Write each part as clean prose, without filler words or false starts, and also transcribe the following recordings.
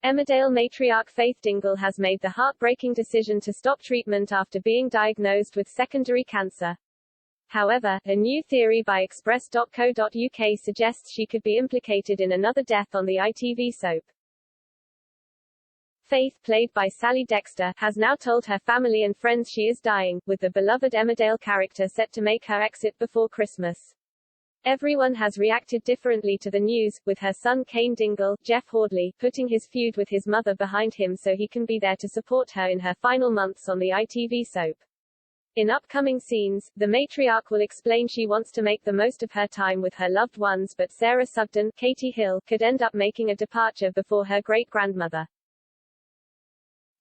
Emmerdale matriarch Faith Dingle has made the heartbreaking decision to stop treatment after being diagnosed with secondary cancer. However, a new theory by Express.co.uk suggests she could be implicated in another death on the ITV soap. Faith, played by Sally Dexter, has now told her family and friends she is dying, with the beloved Emmerdale character set to make her exit before Christmas. Everyone has reacted differently to the news, with her son Kane Dingle, Jeff Hordley, putting his feud with his mother behind him so he can be there to support her in her final months on the ITV soap. In upcoming scenes, the matriarch will explain she wants to make the most of her time with her loved ones, but Sarah Sugden, Katie Hill, could end up making a departure before her great-grandmother.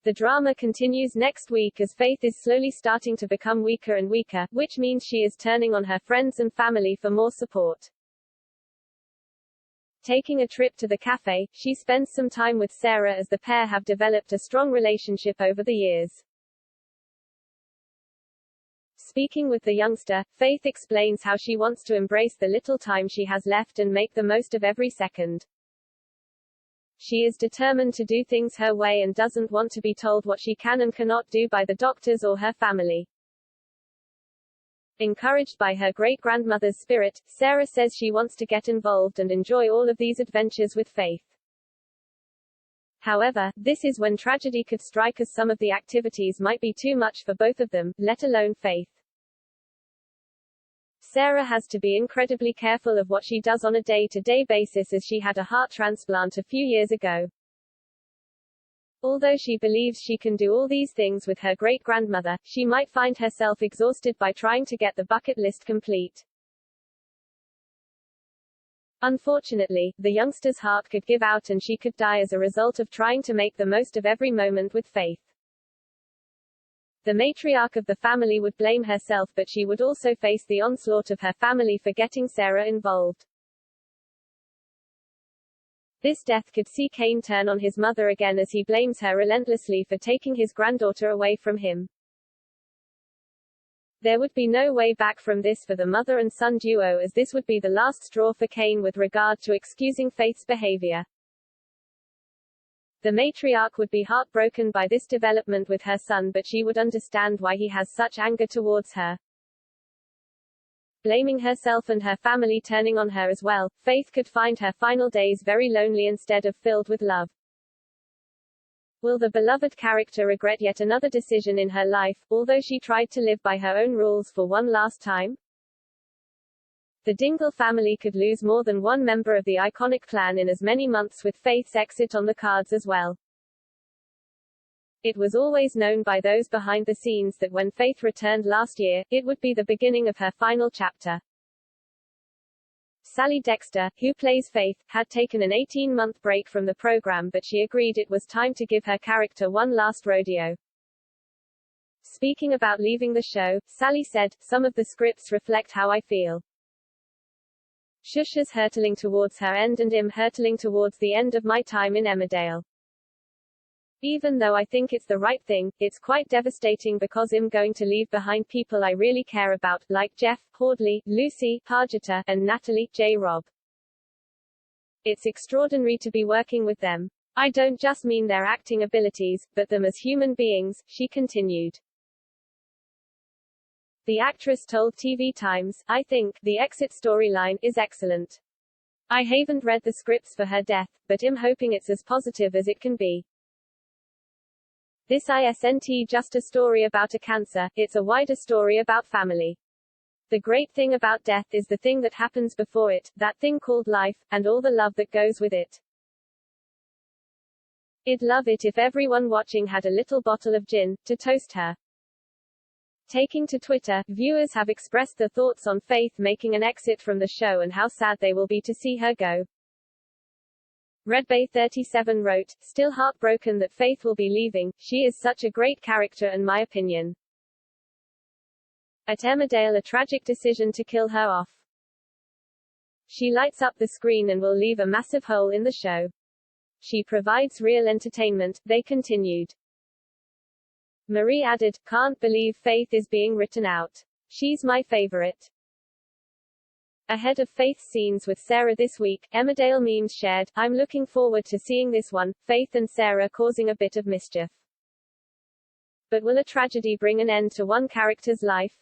The drama continues next week as Faith is slowly starting to become weaker and weaker, which means she is turning on her friends and family for more support. Taking a trip to the cafe, she spends some time with Sarah as the pair have developed a strong relationship over the years. Speaking with the youngster, Faith explains how she wants to embrace the little time she has left and make the most of every second. She is determined to do things her way and doesn't want to be told what she can and cannot do by the doctors or her family. Encouraged by her great-grandmother's spirit, Sarah says she wants to get involved and enjoy all of these adventures with Faith. However, this is when tragedy could strike, as some of the activities might be too much for both of them, let alone Faith. Sarah has to be incredibly careful of what she does on a day-to-day basis as she had a heart transplant a few years ago. Although she believes she can do all these things with her great-grandmother, she might find herself exhausted by trying to get the bucket list complete. Unfortunately, the youngster's heart could give out and she could die as a result of trying to make the most of every moment with Faith. The matriarch of the family would blame herself, but she would also face the onslaught of her family for getting Sarah involved. This death could see Kane turn on his mother again as he blames her relentlessly for taking his granddaughter away from him. There would be no way back from this for the mother and son duo, as this would be the last straw for Kane with regard to excusing Faith's behavior. The matriarch would be heartbroken by this development with her son, but she would understand why he has such anger towards her. Blaming herself and her family turning on her as well, Faith could find her final days very lonely instead of filled with love. Will the beloved character regret yet another decision in her life, although she tried to live by her own rules for one last time? The Dingle family could lose more than one member of the iconic clan in as many months, with Faith's exit on the cards as well. It was always known by those behind the scenes that when Faith returned last year, it would be the beginning of her final chapter. Sally Dexter, who plays Faith, had taken an 18-month break from the program, but she agreed it was time to give her character one last rodeo. Speaking about leaving the show, Sally said, "Some of the scripts reflect how I feel. Shusha's hurtling towards her end and I'm hurtling towards the end of my time in Emmerdale. Even though I think it's the right thing, it's quite devastating because I'm going to leave behind people I really care about, like Jeff, Hordley, Lucy, Pargeter, and Natalie, J. Rob. It's extraordinary to be working with them. I don't just mean their acting abilities, but them as human beings," she continued. The actress told TV Times, "I think the exit storyline is excellent. I haven't read the scripts for her death, but I'm hoping it's as positive as it can be. This isn't just a story about a cancer, it's a wider story about family. The great thing about death is the thing that happens before it, that thing called life, and all the love that goes with it. I'd love it if everyone watching had a little bottle of gin, to toast her." Taking to Twitter, viewers have expressed their thoughts on Faith making an exit from the show and how sad they will be to see her go. RedBay37 wrote, "Still heartbroken that Faith will be leaving, she is such a great character in my opinion. At Emmerdale, a tragic decision to kill her off. She lights up the screen and will leave a massive hole in the show. She provides real entertainment," they continued. Marie added, "Can't believe Faith is being written out. She's my favorite." Ahead of Faith's scenes with Sarah this week, Emmerdale memes shared, "I'm looking forward to seeing this one, Faith and Sarah causing a bit of mischief." But will a tragedy bring an end to one character's life?